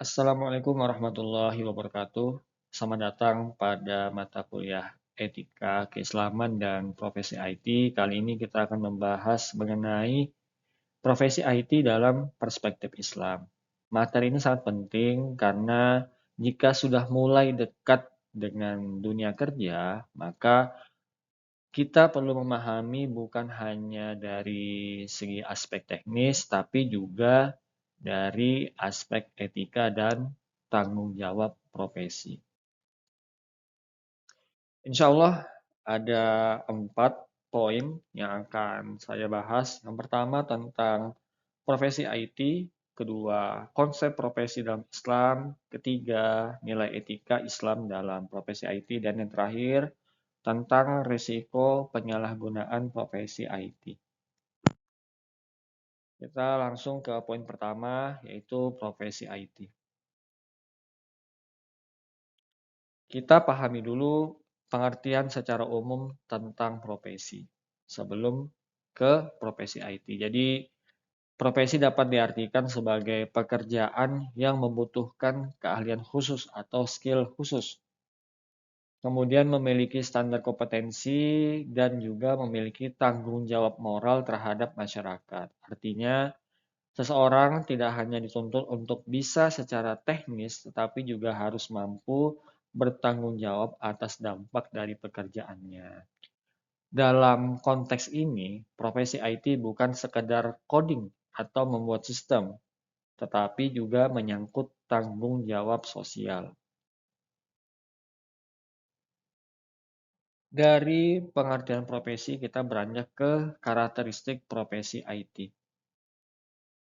Assalamualaikum warahmatullahi wabarakatuh. Selamat datang pada mata kuliah Etika, Keislaman, dan Profesi IT. Kali ini kita akan membahas mengenai profesi IT dalam perspektif Islam. Materi ini sangat penting karena jika sudah mulai dekat dengan dunia kerja, maka kita perlu memahami bukan hanya dari segi aspek teknis, tapi juga dari aspek etika dan tanggung jawab profesi. Insya Allah ada 4 poin yang akan saya bahas. Yang pertama tentang profesi IT, kedua konsep profesi dalam Islam, ketiga nilai etika Islam dalam profesi IT, dan yang terakhir tentang risiko penyalahgunaan profesi IT. Kita langsung ke poin pertama, yaitu profesi IT. Kita pahami dulu pengertian secara umum tentang profesi sebelum ke profesi IT. Jadi, profesi dapat diartikan sebagai pekerjaan yang membutuhkan keahlian khusus atau skill khusus, kemudian memiliki standar kompetensi dan juga memiliki tanggung jawab moral terhadap masyarakat. Artinya, seseorang tidak hanya dituntut untuk bisa secara teknis, tetapi juga harus mampu bertanggung jawab atas dampak dari pekerjaannya. Dalam konteks ini, profesi IT bukan sekedar coding atau membuat sistem, tetapi juga menyangkut tanggung jawab sosial. Dari pengertian profesi, kita beranjak ke karakteristik profesi IT.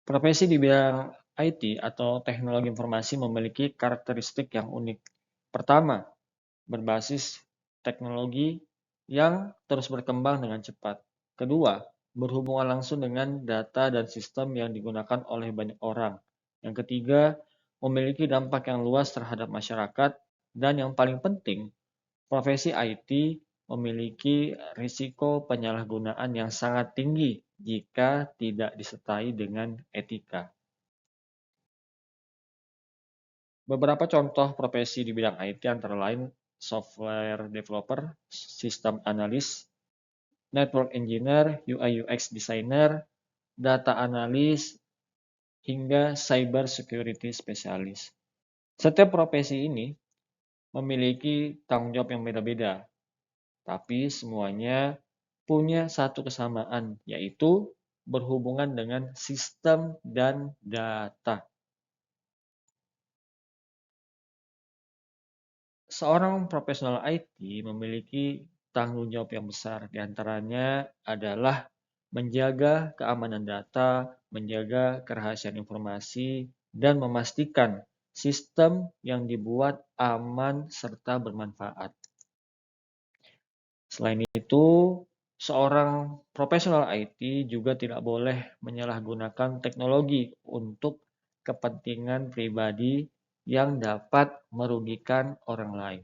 Profesi di bidang IT atau teknologi informasi memiliki karakteristik yang unik. Pertama, berbasis teknologi yang terus berkembang dengan cepat. Kedua, berhubungan langsung dengan data dan sistem yang digunakan oleh banyak orang. Yang ketiga, memiliki dampak yang luas terhadap masyarakat. Dan yang paling penting, profesi IT memiliki risiko penyalahgunaan yang sangat tinggi jika tidak disertai dengan etika. Beberapa contoh profesi di bidang IT antara lain software developer, sistem analis, network engineer, UI UX designer, data analis, hingga cyber security specialist. Setiap profesi ini memiliki tanggung jawab yang beda-beda, tapi semuanya punya satu kesamaan, yaitu berhubungan dengan sistem dan data. Seorang profesional IT memiliki tanggung jawab yang besar, di antaranya adalah menjaga keamanan data, menjaga kerahasiaan informasi, dan memastikan sistem yang dibuat aman serta bermanfaat. Selain itu, seorang profesional IT juga tidak boleh menyalahgunakan teknologi untuk kepentingan pribadi yang dapat merugikan orang lain.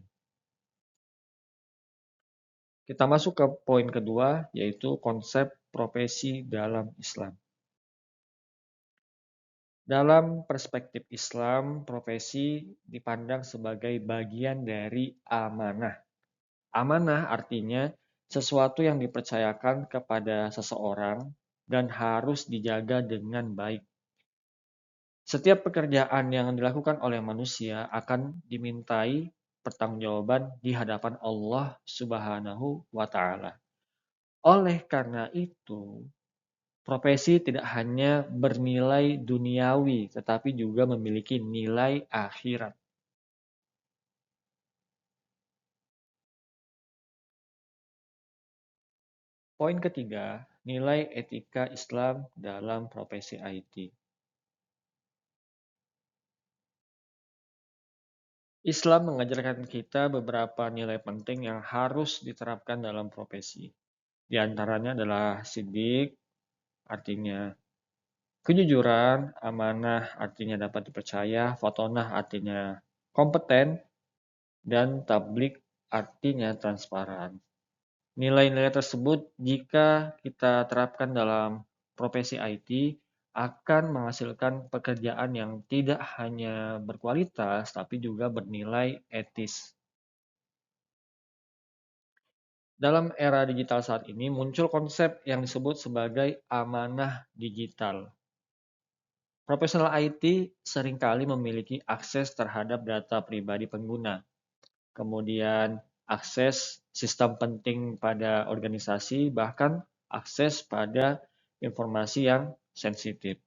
Kita masuk ke poin kedua, yaitu konsep profesi dalam Islam. Dalam perspektif Islam, profesi dipandang sebagai bagian dari amanah. Amanah artinya sesuatu yang dipercayakan kepada seseorang dan harus dijaga dengan baik. Setiap pekerjaan yang dilakukan oleh manusia akan dimintai pertanggungjawaban di hadapan Allah Subhanahu wa Ta'ala. Oleh karena itu, profesi tidak hanya bernilai duniawi, tetapi juga memiliki nilai akhirat. Poin ketiga, nilai etika Islam dalam profesi IT. Islam mengajarkan kita beberapa nilai penting yang harus diterapkan dalam profesi. Di antaranya adalah sidik, artinya kejujuran, amanah artinya dapat dipercaya, fatonah artinya kompeten, dan tablik artinya transparan. Nilai-nilai tersebut jika kita terapkan dalam profesi IT akan menghasilkan pekerjaan yang tidak hanya berkualitas, tapi juga bernilai etis. Dalam era digital saat ini muncul konsep yang disebut sebagai amanah digital. Profesional IT seringkali memiliki akses terhadap data pribadi pengguna, kemudian akses sistem penting pada organisasi, bahkan akses pada informasi yang sensitif.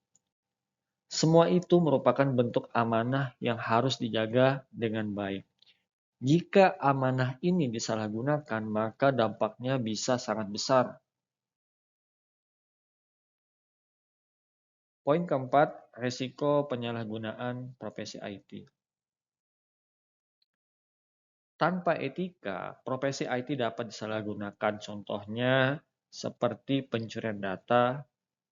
Semua itu merupakan bentuk amanah yang harus dijaga dengan baik. Jika amanah ini disalahgunakan, maka dampaknya bisa sangat besar. Poin keempat, resiko penyalahgunaan profesi IT. Tanpa etika, profesi IT dapat disalahgunakan. Contohnya seperti pencurian data,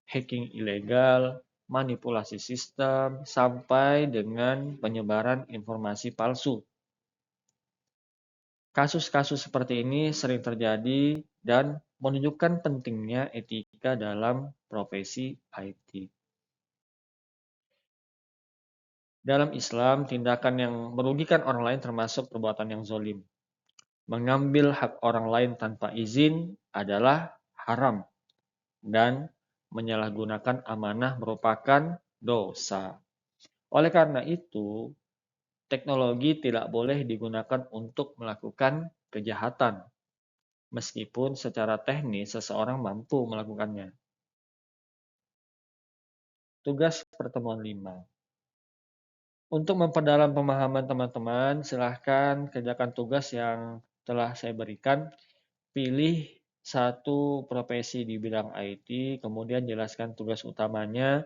hacking ilegal, manipulasi sistem, sampai dengan penyebaran informasi palsu. Kasus-kasus seperti ini sering terjadi dan menunjukkan pentingnya etika dalam profesi IT. Dalam Islam, tindakan yang merugikan orang lain termasuk perbuatan yang zolim. Mengambil hak orang lain tanpa izin adalah haram dan menyalahgunakan amanah merupakan dosa. Oleh karena itu, teknologi tidak boleh digunakan untuk melakukan kejahatan, meskipun secara teknis seseorang mampu melakukannya. Tugas pertemuan 5. Untuk memperdalam pemahaman teman-teman, silahkan kerjakan tugas yang telah saya berikan. Pilih satu profesi di bidang IT, kemudian jelaskan tugas utamanya,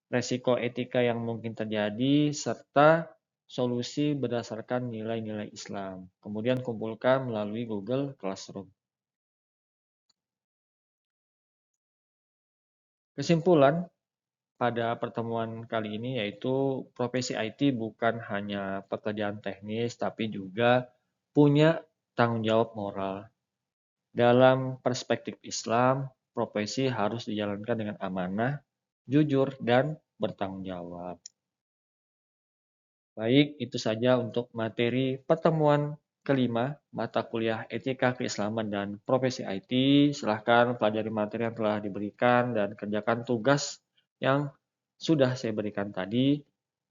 resiko etika yang mungkin terjadi, serta solusi berdasarkan nilai-nilai Islam. Kemudian kumpulkan melalui Google Classroom. Kesimpulan pada pertemuan kali ini yaitu profesi IT bukan hanya pekerjaan teknis, tapi juga punya tanggung jawab moral. Dalam perspektif Islam, profesi harus dijalankan dengan amanah, jujur, dan bertanggung jawab. Baik, itu saja untuk materi pertemuan kelima, mata kuliah etika keislaman dan profesi IT. Silahkan pelajari materi yang telah diberikan dan kerjakan tugas yang sudah saya berikan tadi.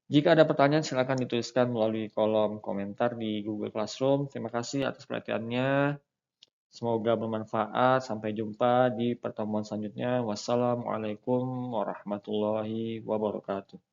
Jika ada pertanyaan, silakan dituliskan melalui kolom komentar di Google Classroom. Terima kasih atas perhatiannya. Semoga bermanfaat. Sampai jumpa di pertemuan selanjutnya. Wassalamualaikum warahmatullahi wabarakatuh.